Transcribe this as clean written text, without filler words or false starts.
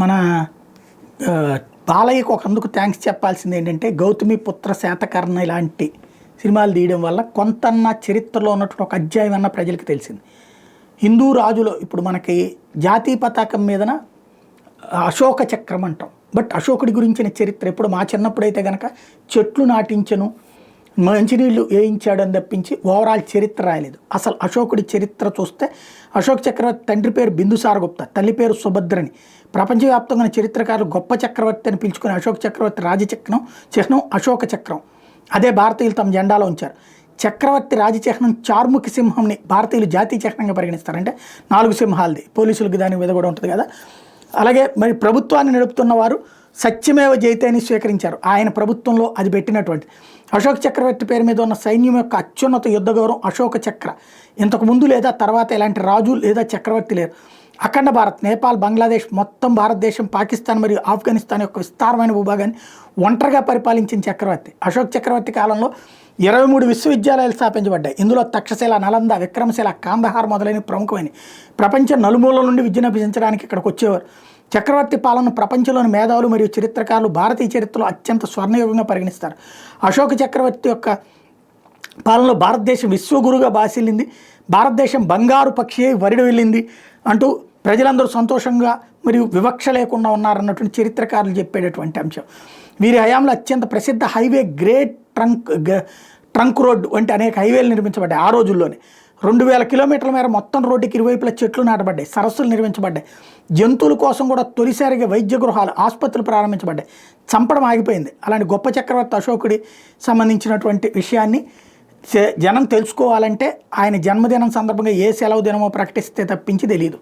మన బాలయ్యకు ఒకందుకు థ్యాంక్స్ చెప్పాల్సింది ఏంటంటే గౌతమి పుత్ర శాతకర్ణ ఇలాంటి సినిమాలు తీయడం వల్ల కొంతన్న చరిత్రలో ఉన్నటువంటి ఒక అధ్యాయం అన్న ప్రజలకు తెలిసింది. హిందూ రాజులో ఇప్పుడు మనకి జాతీయ పతాకం మీదన అశోక చక్రం అంటాం. బట్ అశోకుడి గురించిన చరిత్ర ఎప్పుడు మా చిన్నప్పుడైతే కనుక చెట్లు నాటించను, మంచినీళ్ళు వేయించాడని తప్పించి ఓవరాల్ చరిత్ర రాయలేదు. అసలు అశోకుడి చరిత్ర చూస్తే అశోక్ చక్రవర్తి తండ్రి పేరు బిందుసారగుప్త, తల్లి పేరు సుభద్రని. ప్రపంచవ్యాప్తంగా చరిత్రకారులు గొప్ప చక్రవర్తి అని పిలుచుకునే అశోక చక్రవర్తి చిహ్నం అశోక చక్రం. అదే భారతీయులు తమ జెండాలో ఉంచారు. చక్రవర్తి రాజచిహ్నం చార్ముఖి సింహంని భారతీయులు జాతీయ చిహ్నంగా పరిగణిస్తారు. అంటే 4 సింహాలది, పోలీసులకి దాని మీద కూడా ఉంటుంది కదా. అలాగే మరి ప్రభుత్వాన్ని నడుపుతున్న వారు సత్యమేవ జయతే అని స్వీకరించారు. ఆయన ప్రభుత్వంలో అది పెట్టినటువంటి అశోక చక్రవర్తి పేరు మీద ఉన్న సైన్యం యొక్క అత్యున్నత యుద్ధ గౌరవం అశోక చక్ర. ఇంతకు ముందు లేదా తర్వాత ఇలాంటి రాజు లేదా చక్రవర్తి లేరు. అఖండ భారత్, నేపాల్, బంగ్లాదేశ్, మొత్తం భారతదేశం, పాకిస్తాన్ మరియు ఆఫ్ఘనిస్తాన్ యొక్క విస్తారమైన భూభాగాన్ని ఒంటరిగా పరిపాలించిన చక్రవర్తి. అశోక్ చక్రవర్తి కాలంలో 23 విశ్వవిద్యాలయాలు స్థాపించబడ్డాయి. ఇందులో తక్షశిల, నలంద, విక్రమశిల, కాందహార్ మొదలైన ప్రముఖమైన ప్రపంచం నలుమూలల నుండి విద్యను అభ్యసించడానికి ఇక్కడికి వచ్చేవారు. చక్రవర్తి పాలన ప్రపంచంలోని మేధావులు మరియు చరిత్రకారులు భారతీయ చరిత్రలో అత్యంత స్వర్ణయుగంగా పరిగణిస్తారు. అశోక చక్రవర్తి యొక్క పాలనలో భారతదేశం విశ్వగురుగా బాసిల్లింది. భారతదేశం బంగారు పక్షి వరిడి వెళ్ళింది అంటూ ప్రజలందరూ సంతోషంగా మరియు వివక్ష లేకుండా ఉన్నారన్నటువంటి చరిత్రకారులు చెప్పేటటువంటి అంశం. వీరి హయాంలో అత్యంత ప్రసిద్ధ హైవే గ్రేట్ ట్రంక్ రోడ్డు వంటి అనేక హైవేలు నిర్మించబడ్డాయి. ఆ రోజుల్లోనే 2000 కిలోమీటర్ల మేర మొత్తం రోడ్డుకి ఇరువైపులా చెట్లు నాటబడ్డాయి, సరస్సులు నిర్మించబడ్డాయి. జంతువుల కోసం కూడా తొలిసారిగా వైద్య గృహాలు, ఆసుపత్రులు ప్రారంభించబడ్డాయి. చంపడం ఆగిపోయింది. అలాంటి గొప్ప చక్రవర్తి అశోకుడి సంబంధించినటువంటి విషయాన్ని జనం తెలుసుకోవాలంటే ఆయన జన్మదినం సందర్భంగా ఏ సెలవు దినమో ప్రకటిస్తే తప్పించి తెలియదు.